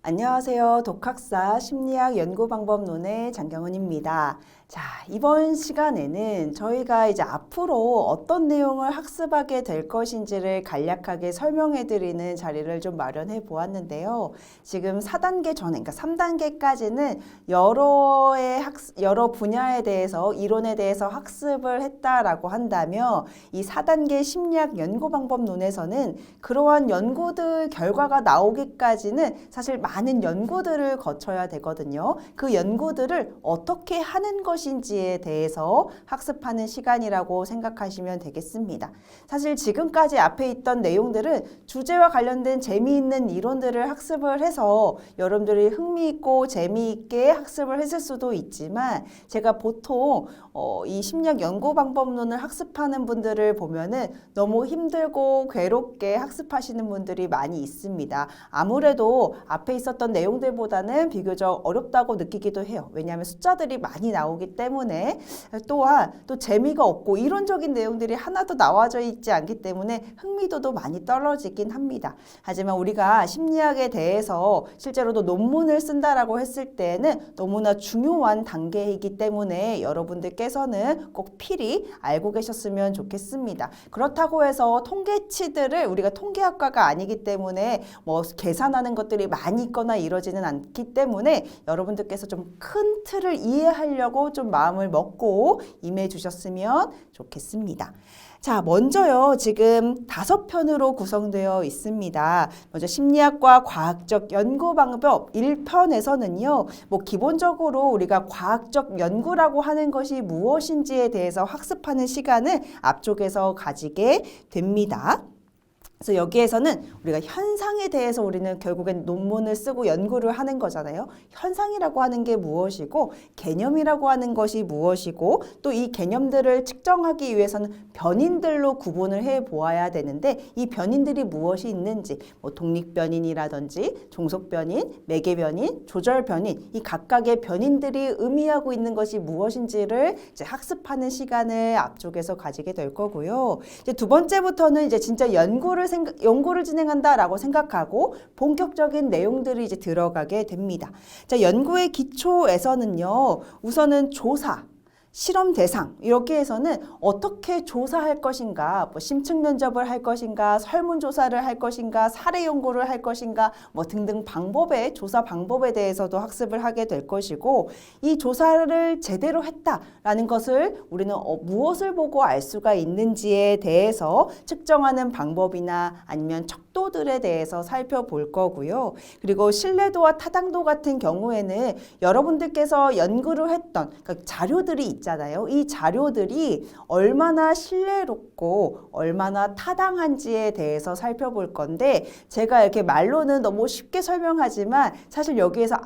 안녕하세요. 독학사 심리학 연구방법론의 장경은입니다. 자, 이번 시간에는 저희가 이제 앞으로 어떤 내용을 학습하게 될 것인지를 간략하게 설명해 드리는 자리를 좀 마련해 보았는데요. 지금 4단계 전에, 그러니까 3단계까지는 여러 분야에 대해서, 이론에 대해서 학습을 했다라고 한다면 이 4단계 심리학 연구방법론에서는 그러한 연구들 결과가 나오기까지는 사실 많은 연구들을 거쳐야 되거든요. 그 연구들을 어떻게 하는 것인지에 대해서 학습하는 시간이라고 생각하시면 되겠습니다. 사실 지금까지 앞에 있던 내용들은 주제와 관련된 재미있는 이론들을 학습을 해서 여러분들이 흥미있고 재미있게 학습을 했을 수도 있지만 제가 보통 이 심리학 연구 방법론을 학습하는 분들을 보면은 너무 힘들고 괴롭게 학습하시는 분들이 많이 있습니다. 아무래도 앞에 있었던 내용들보다는 비교적 어렵다고 느끼기도 해요. 왜냐하면 숫자들이 많이 나오기 때문에 또한 또 재미가 없고 이론적인 내용들이 하나도 나와져 있지 않기 때문에 흥미도도 많이 떨어지긴 합니다. 하지만 우리가 심리학에 대해서 실제로도 논문을 쓴다라고 했을 때는 너무나 중요한 단계이기 때문에 여러분들께서는 꼭 필히 알고 계셨으면 좋겠습니다. 그렇다고 해서 통계치들을 우리가 통계학과가 아니기 때문에 뭐 계산하는 것들이 많이 있거나 이러지는 않기 때문에 여러분들께서 좀 큰 틀을 이해하려고 좀 마음을 먹고 임해 주셨으면 좋겠습니다. 자, 먼저요, 지금 5편으로 구성되어 있습니다. 먼저 심리학과 과학적 연구 방법 1편에서는요, 뭐 기본적으로 우리가 과학적 연구라고 하는 것이 무엇인지에 대해서 학습하는 시간을 앞쪽에서 가지게 됩니다. 그래서 여기에서는 우리가 현상에 대해서 우리는 결국엔 논문을 쓰고 연구를 하는 거잖아요. 현상이라고 하는 게 무엇이고 개념이라고 하는 것이 무엇이고 또 이 개념들을 측정하기 위해서는 변인들로 구분을 해 보아야 되는데 이 변인들이 무엇이 있는지 뭐 독립변인이라든지 종속변인, 매개변인, 조절변인 이 각각의 변인들이 의미하고 있는 것이 무엇인지를 이제 학습하는 시간을 앞쪽에서 가지게 될 거고요. 이제 두 번째부터는 이제 진짜 연구를 진행한다라고 생각하고 본격적인 내용들이 이제 들어가게 됩니다. 자, 연구의 기초에서는요, 우선은 조사, 실험 대상 이렇게 해서는 어떻게 조사할 것인가, 뭐 심층 면접을 할 것인가, 설문조사를 할 것인가, 사례 연구를 할 것인가, 뭐 등등 조사 방법에 대해서도 학습을 하게 될 것이고 이 조사를 제대로 했다라는 것을 우리는 무엇을 보고 알 수가 있는지에 대해서 측정하는 방법이나 아니면 척도들에 대해서 살펴볼 거고요. 그리고 신뢰도와 타당도 같은 경우에는 여러분들께서 연구를 했던 그러니까 자료들이 있잖아요. 이 자료들이 얼마나 신뢰롭고 얼마나 타당한지에 대해서 살펴볼 건데 제가 이렇게 말로는 너무 쉽게 설명하지만 사실 여기에서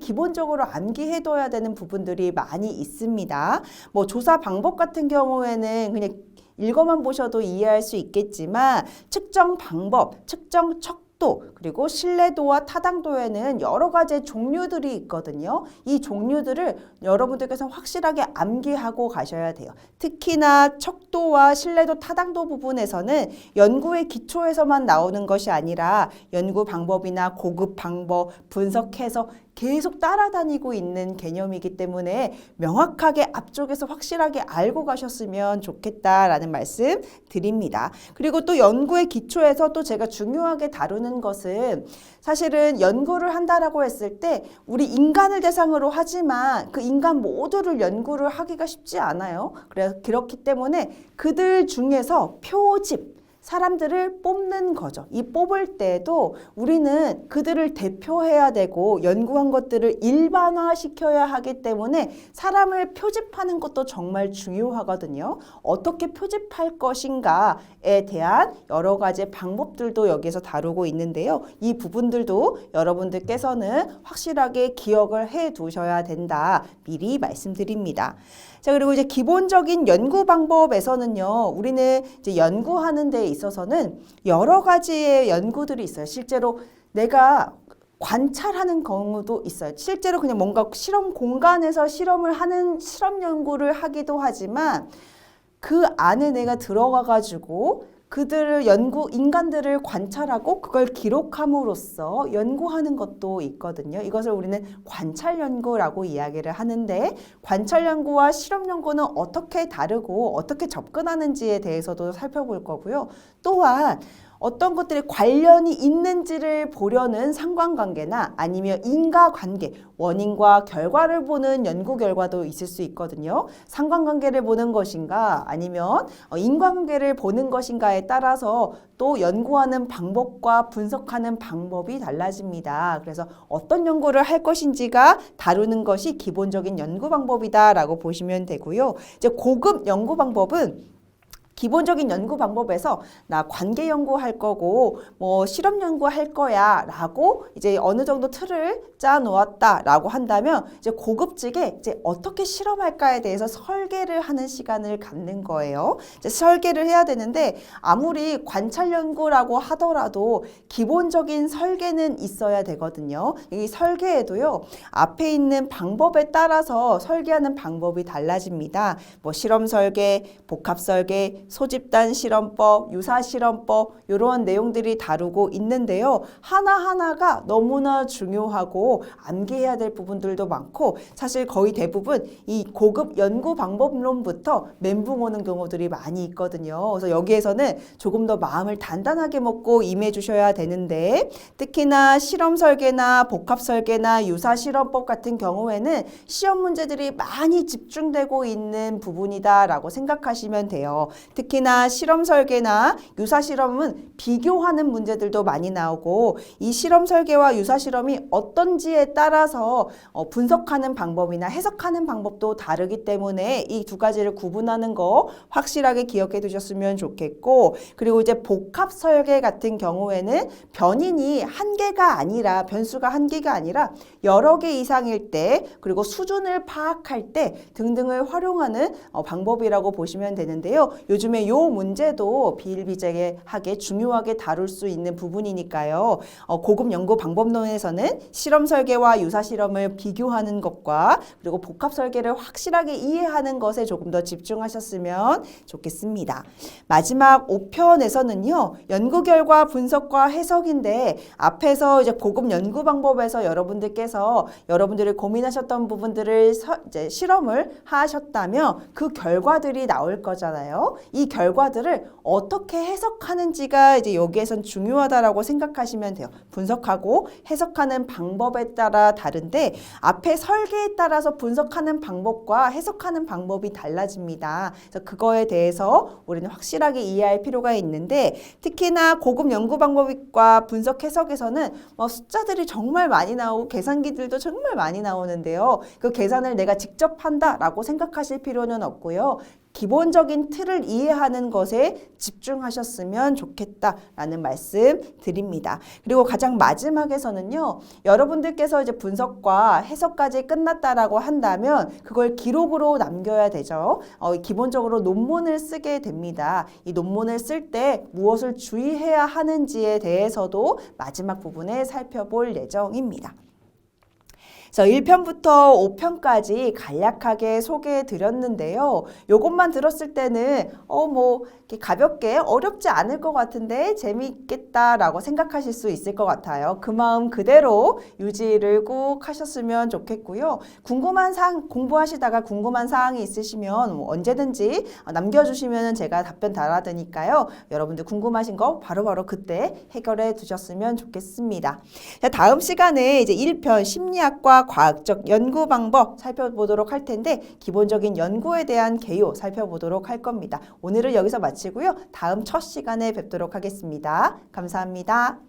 기본적으로 암기해둬야 되는 부분들이 많이 있습니다. 뭐 조사 방법 같은 경우에는 그냥 읽어만 보셔도 이해할 수 있겠지만 측정 방법, 측정 척도 그리고 신뢰도와 타당도에는 여러 가지 종류들이 있거든요. 이 종류들을 여러분들께서 확실하게 암기하고 가셔야 돼요. 특히나 척도와 신뢰도, 타당도 부분에서는 연구의 기초에서만 나오는 것이 아니라 연구 방법이나 고급 방법, 분석해서 계속 따라다니고 있는 개념이기 때문에 명확하게 앞쪽에서 확실하게 알고 가셨으면 좋겠다라는 말씀 드립니다. 그리고 또 연구의 기초에서 또 제가 중요하게 다루는 것은 사실은 연구를 한다라고 했을 때 우리 인간을 대상으로 하지만 그 인간 모두를 연구를 하기가 쉽지 않아요. 그렇기 때문에 그들 중에서 표집 사람들을 뽑는 거죠. 이 뽑을 때도 우리는 그들을 대표해야 되고 연구한 것들을 일반화시켜야 하기 때문에 사람을 표집하는 것도 정말 중요하거든요. 어떻게 표집할 것인가에 대한 여러 가지 방법들도 여기서 다루고 있는데요. 이 부분들도 여러분들께서는 확실하게 기억을 해 두셔야 된다. 미리 말씀드립니다. 자, 그리고 이제 기본적인 연구 방법에서는요, 우리는 이제 연구하는 데 있어서는 여러 가지의 연구들이 있어요. 실제로 내가 관찰하는 경우도 있어요. 실제로 그냥 뭔가 실험 공간에서 실험 연구를 하기도 하지만 그 안에 내가 들어가 가지고 그들을 인간들을 관찰하고 그걸 기록함으로써 연구하는 것도 있거든요. 이것을 우리는 관찰 연구라고 이야기를 하는데, 관찰 연구와 실험 연구는 어떻게 다르고 어떻게 접근하는지에 대해서도 살펴볼 거고요. 또한 어떤 것들이 관련이 있는지를 보려는 상관관계나 아니면 인과관계, 원인과 결과를 보는 연구 결과도 있을 수 있거든요. 상관관계를 보는 것인가 아니면 인과관계를 보는 것인가에 따라서 또 연구하는 방법과 분석하는 방법이 달라집니다. 그래서 어떤 연구를 할 것인지가 다루는 것이 기본적인 연구 방법이다라고 보시면 되고요. 이제 고급 연구 방법은 기본적인 연구 방법에서 나 관계 연구할 거고 뭐 실험 연구할 거야 라고 이제 어느 정도 틀을 짜 놓았다 라고 한다면, 이제 고급직에 이제 어떻게 실험할까에 대해서 설계를 하는 시간을 갖는 거예요. 이제 설계를 해야 되는데, 아무리 관찰 연구라고 하더라도 기본적인 설계는 있어야 되거든요. 이 설계에도요, 앞에 있는 방법에 따라서 설계하는 방법이 달라집니다. 뭐 실험 설계, 복합 설계, 소집단 실험법, 유사 실험법, 이러한 내용들이 다루고 있는데요. 하나하나가 너무나 중요하고 암기해야 될 부분들도 많고, 사실 거의 대부분 이 고급 연구 방법론부터 멘붕 오는 경우들이 많이 있거든요. 그래서 여기에서는 조금 더 마음을 단단하게 먹고 임해 주셔야 되는데, 특히나 실험 설계나 복합 설계나 유사 실험법 같은 경우에는 시험 문제들이 많이 집중되고 있는 부분이다라고 생각하시면 돼요. 특히나 실험 설계나 유사 실험은 비교하는 문제들도 많이 나오고, 이 실험 설계와 유사 실험이 어떤지에 따라서 분석하는 방법이나 해석하는 방법도 다르기 때문에 이 두 가지를 구분하는 거 확실하게 기억해 두셨으면 좋겠고, 그리고 이제 복합 설계 같은 경우에는 변인이 한 개가 아니라, 변수가 한 개가 아니라 여러 개 이상일 때, 그리고 수준을 파악할 때 등등을 활용하는 방법이라고 보시면 되는데요. 요즘에 요 문제도 비일비재하게 중요하게 다룰 수 있는 부분이니까요. 고급 연구 방법론에서는 실험 설계와 유사 실험을 비교하는 것과 그리고 복합 설계를 확실하게 이해하는 것에 조금 더 집중하셨으면 좋겠습니다. 마지막 5편에서는요, 연구 결과 분석과 해석인데, 앞에서 이제 고급 연구 방법에서 여러분들께서 여러분들이 고민하셨던 부분들을 이제 실험을 하셨다면 그 결과들이 나올 거잖아요. 이 결과들을 어떻게 해석하는지가 이제 여기에선 중요하다라고 생각하시면 돼요. 분석하고 해석하는 방법에 따라 다른데, 앞에 설계에 따라서 분석하는 방법과 해석하는 방법이 달라집니다. 그래서 그거에 대해서 우리는 확실하게 이해할 필요가 있는데, 특히나 고급 연구 방법과 분석 해석에서는 숫자들이 정말 많이 나오고 계산기들도 정말 많이 나오는데요. 그 계산을 내가 직접 한다라고 생각하실 필요는 없고요. 기본적인 틀을 이해하는 것에 집중하셨으면 좋겠다라는 말씀 드립니다. 그리고 가장 마지막에서는요, 여러분들께서 이제 분석과 해석까지 끝났다라고 한다면 그걸 기록으로 남겨야 되죠. 기본적으로 논문을 쓰게 됩니다. 이 논문을 쓸 때 무엇을 주의해야 하는지에 대해서도 마지막 부분에 살펴볼 예정입니다. 그래서 1편부터 5편까지 간략하게 소개해 드렸는데요. 요것만 들었을 때는 뭐 이렇게 가볍게 어렵지 않을 것 같은데 재미있겠다라고 생각하실 수 있을 것 같아요. 그 마음 그대로 유지를 꼭 하셨으면 좋겠고요. 궁금한 사항, 공부하시다가 궁금한 사항이 있으시면 언제든지 남겨주시면 제가 답변 달아드니까요. 여러분들 궁금하신 거 바로바로 그때 해결해 두셨으면 좋겠습니다. 자, 다음 시간에 이제 1편 심리학과 과학적 연구 방법 살펴보도록 할 텐데, 기본적인 연구에 대한 개요 살펴보도록 할 겁니다. 오늘은 여기서 마치고요. 다음 첫 시간에 뵙도록 하겠습니다. 감사합니다.